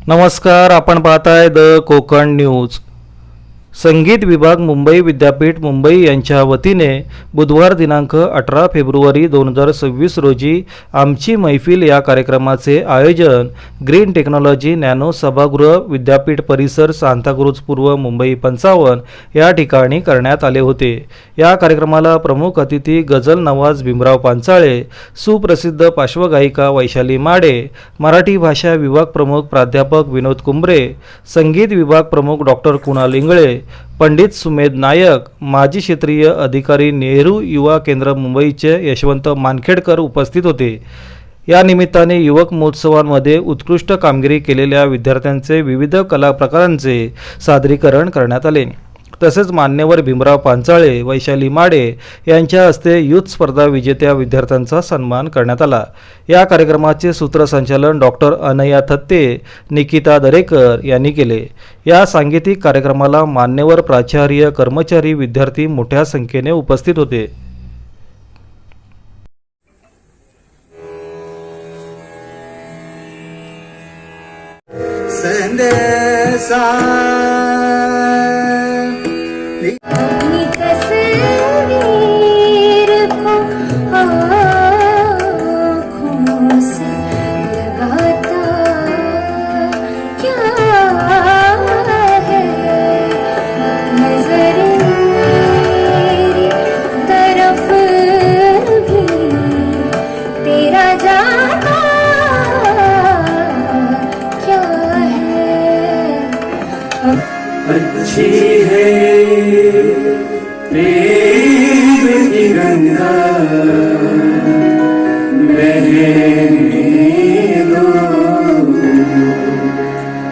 नमस्कार, आपण पाहताय द कोकण न्यूज. संगीत विभाग मुंबई विद्यापीठ मुंबई यांच्या वतीने बुधवार दिनांक 18 फेब्रुवारी 2026 रोजी आमची मैफिल या कार्यक्रमाचे आयोजन ग्रीन टेक्नॉलॉजी नॅनो सभागृह विद्यापीठ परिसर सांताक्रूज पूर्व मुंबई 55 या ठिकाणी करण्यात आले होते. या कार्यक्रमाला प्रमुख अतिथी गझल नवाज भीमराव पांचाळे, सुप्रसिद्ध पार्श्वगायिका वैशाली माडे, मराठी भाषा विभाग प्रमुख प्राध्यापक विनोद कुंबरे, संगीत विभाग प्रमुख डॉक्टर कुणाल इंगळे, पंडित सुमेध नायक, माजी क्षेत्रीय अधिकारी नेहरू युवा केंद्र मुंबईचे यशवंत मानखेडकर उपस्थित होते. या निमित्ताने युवक महोत्सवांमध्ये उत्कृष्ट कामगिरी केलेल्या विद्यार्थ्यांचे विविध कला प्रकारांचे सादरीकरण करण्यात आले. तसेच मान्यवर भीमराव पांचाळे, वैशाली माडे यांच्या हस्ते युथ स्पर्धा विजेत्या विद्यार्थ्यांचा सन्मान करण्यात आला. या कार्यक्रमाचे सूत्रसंचालन डॉक्टर अनया थत्ते, निकिता दरेकर यांनी केले. या सांगीतिक कार्यक्रमाला मान्यवर प्राचार्य, कर्मचारी, विद्यार्थी मोठ्या संख्येने उपस्थित होते. अपनी तस्वीर को आँखों से लगाता क्या है, नजर मेरी तरफ भी तेरा जाता क्या है. अच्छी है प्रेम की गंगा बहने दो.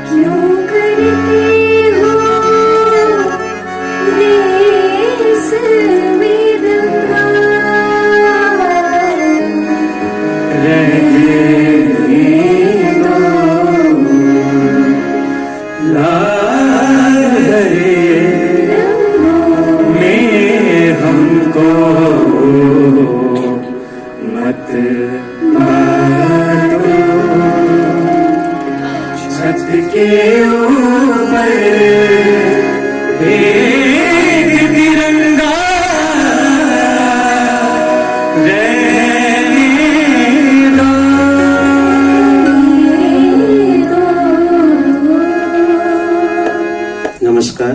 क्यों करते हो देश में दंगा, रहने दो लाल में हमको मत मारो. छत के ऊपर एक तिरंगा रहने दो. नमस्कार.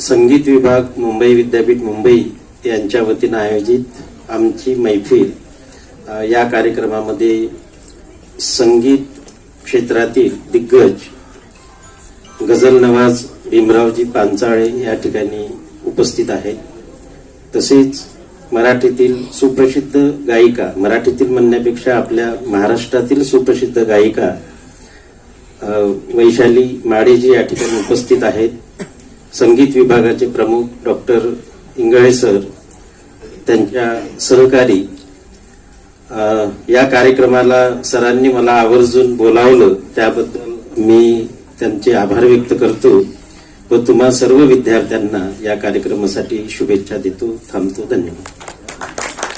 संगीत विभाग मुंबई विद्यापीठ मुंबई यांच्या वतीनं आयोजित आमची मैफिल या कार्यक्रमामध्ये संगीत क्षेत्रातील दिग्गज गझल नवाज भीमरावजी पांचाळे या ठिकाणी उपस्थित आहेत. तसेच मराठीतील सुप्रसिद्ध गायिका, मराठीतील म्हणण्यापेक्षा आपल्या महाराष्ट्रातील सुप्रसिद्ध गायिका वैशाली माडेजी या ठिकाणी उपस्थित आहेत. संगीत विभागाचे प्रमुख डॉक्टर इंगळे सर, त्यांच्या सहकारी. या कार्यक्रमाला सरांनी मला आवर्जून बोलावलं त्याबद्दल मी त्यांचे आभार व्यक्त करतो व तुम्हा सर्व विद्यार्थ्यांना या कार्यक्रमासाठी शुभेच्छा देतो. थांबतो. धन्यवाद.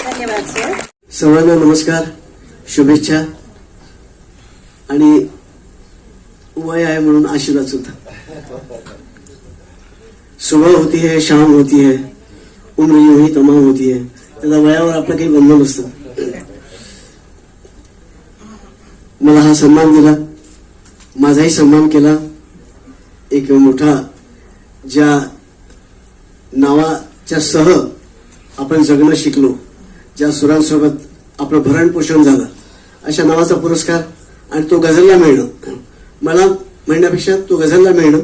धन्यवाद सर. सर्वांना नमस्कार, शुभेच्छा. आणि वय आहे म्हणून आशीर्वाद सुद्धा. सुबह होती है, शाम होती है, उम्र यूं ही तमाम होती है. त्याला वयावर आपलं काही बंधन नसतं. मला हा सन्मान दिला, माझाही सन्मान केला. एक मोठा ज्या नावाच्या सह आपण जगणं शिकलो, ज्या सुरांसोबत आपलं भरण पोषण झालं, अशा नावाचा पुरस्कार आणि तो गझलला मिळणं, मला म्हणण्यापेक्षा तो गझलला मिळणं,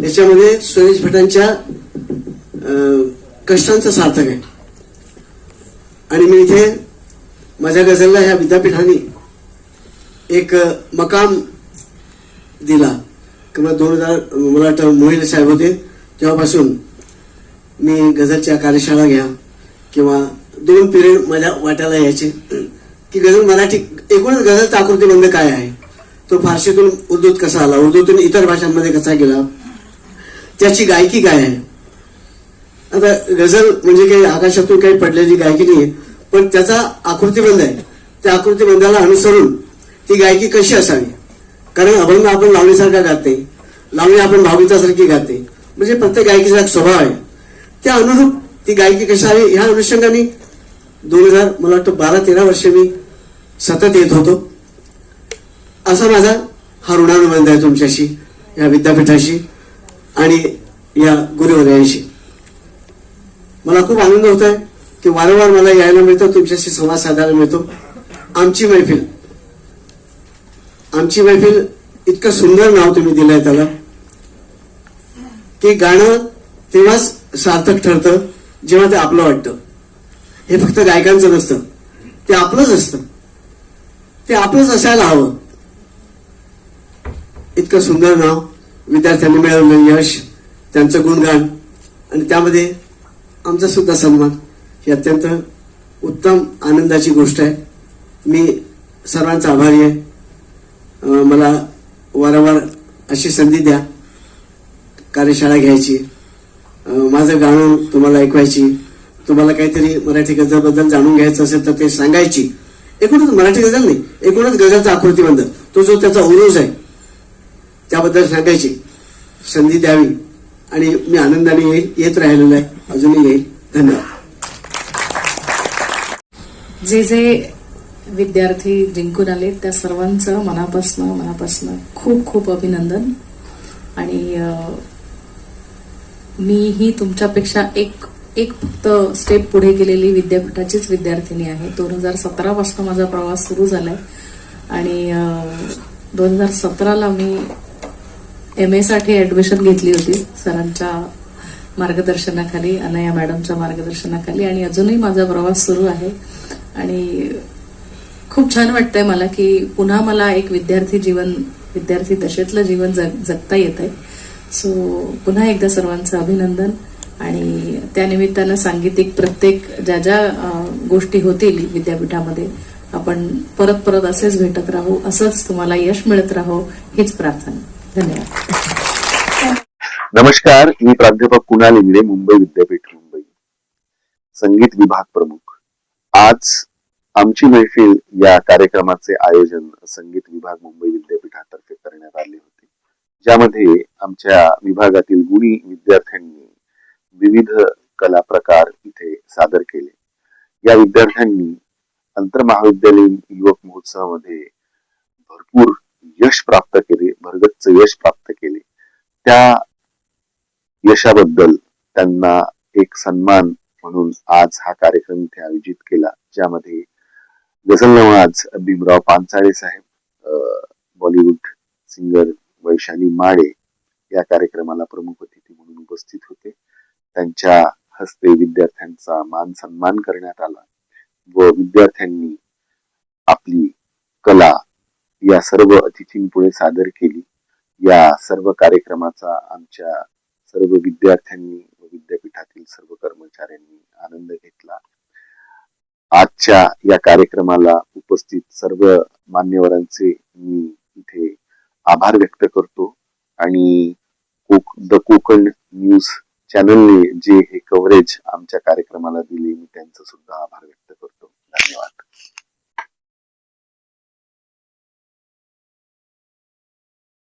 याच्यामध्ये सुरेश भटांच्या कष्टांचं सार्थक आहे. आणि मी इथे माझ्या गझलला ह्या विद्यापीठाने एक मकाम दिला किंवा 2000 मला वाटतं मोहिले साहेब होते तेव्हापासून मी गझलच्या कार्यशाळा घ्या किंवा 2 पिरियड माझ्या वाट्याला यायचे की गझल मराठी, एकूणच गझलचा आकृतीबंध काय आहे, तो फारसीतून उर्दूत कसा आला, उर्दूतून इतर भाषांमध्ये कसा गेला, त्याची गायकी काय आहे. आता गझल म्हणजे काही आकाशातून काही पडलेली गायकी नाही, पण त्याचा आकृतीबंध आहे. त्या आकृतीबंधाला अनुसरून ती गायकी कशी असावी. कारण अभंग आपण लावणीसारखा गाते, लावणी आपण भावगीतासारखी गाते, म्हणजे प्रत्येक गायकीचा एक स्वभाव आहे. त्या अनुरूप ती गायकी कशी आहे ह्या अनुषंगाने 2000 मला वाटतं 12-13 वर्ष मी सतत येत होतो. असा माझा हा ऋणानुबंध आहे तुमच्याशी, या विद्यापीठाशी आणि या गुरुवर्यांशी. मला खूप आनंद होत आहे की वारंवार मला यायला मिळतं, तुमच्याशी संवाद साधायला मिळतो. आमची मैफिल इतकं सुंदर नाव तुम्ही दिलंय त्याला की गाणं तेव्हाच सार्थक ठरतं जेव्हा ते आपलं वाटतं. हे फक्त गायकांचं नसतं, ते आपलंच असतं, ते आपलंच असायला हवं. इतकं सुंदर नाव, विद्यार्थ्यांनी मिळवलेलं यश, त्यांचं गुणगान आणि त्यामध्ये आमचा सुद्धा सन्मान, ही अत्यंत उत्तम आनंदाची गोष्ट आहे. मी सर्वांचा आभारी आहे. मला वारंवार अशी संधी द्या कार्यशाळा घ्यायची, माझं गाणं तुम्हाला ऐकवायची, तुम्हाला काहीतरी मराठी गझलबद्दल जाणून घ्यायचं असेल तर ते सांगायची. एकूणच मराठी गझल नाही, एकूणच गझलचा आकृतीबंध, तो जो त्याचा उरूज आहे त्याबद्दल सांगायची संधी द्यावी आणि मी आनंदाने येत राहिलेलो आहे, अजूनही येईल. धन्यवाद. जे विद्यार्थी जिंकून आले त्या सर्वांचं मनापासून खूप खूप अभिनंदन. आणि मी ही तुमच्यापेक्षा एक फक्त स्टेप पुढे गेलेली विद्यापीठाचीच विद्यार्थिनी आहे. 2017 पासून माझा प्रवास सुरू झालाय आणि 2017ला मी MA साठी ऍडमिशन घेतली होती सरांच्या मार्गदर्शनाखाली, अनया मॅडमच्या मार्गदर्शनाखाली, आणि अजूनही माझा प्रवास सुरू आहे. आणि खूप छान वाटतंय मला की पुन्हा मला एक विद्यार्थी दशेतलं जीवन जगता येत आहे. सो पुन्हा एकदा सर्वांचं अभिनंदन. आणि त्यानिमित्तानं सांगीतिक प्रत्येक ज्या गोष्टी होतील विद्यापीठामध्ये आपण परत असेच भेटत राहू, असंच तुम्हाला यश मिळत राहो हीच प्रार्थना. धन्यवाद. नमस्कार, मी प्राध्यापक कुणाल इंगळे, मुंबई विद्यापीठ मुंबई, संगीत विभाग प्रमुख. आज आमची मैफिल या कार्यक्रमाचे आयोजन संगीत विभाग मुंबई विद्यापीठातर्फे करण्यात आले होते, ज्यामध्ये आमच्या विभागातील गुणी विद्यार्थ्यांनी विविध कला प्रकार इथे सादर केले. या विद्यार्थ्यांनी आंतरमहाविद्यालयीन युवक महोत्सवामध्ये भरपूर यश प्राप्त केले, भरगच्च यश प्राप्त केले. त्या यशाबद्दल त्यांना एक सन्मान म्हणून आज हा कार्यक्रम इथे आयोजित केला, ज्यामध्ये गझल नवाज भीमराव पानसाळे साहेब, बॉलिवूड सिंगर वैशाली माळे या कार्यक्रमाला प्रमुख अतिथी म्हणून उपस्थित होते. त्यांच्या हस्ते विद्यार्थ्यांचा मान सन्मान करण्यात आला व विद्यार्थ्यांनी आपली कला या सर्व अतिथींपुढे सादर केली. या सर्व कार्यक्रमाचा आमच्या सर्व विद्यार्थ्यांनी व विद्यापीठातील सर्व कर्मचाऱ्यांनी आनंद घेतला. आजच्या या कार्यक्रमाला उपस्थित सर्व मान्यवरांचे मी इथे आभार व्यक्त करतो आणि द कोकण न्यूज चॅनलने जे हे कव्हरेज आमच्या कार्यक्रमाला दिले, मी त्यांचा सुद्धा आभार व्यक्त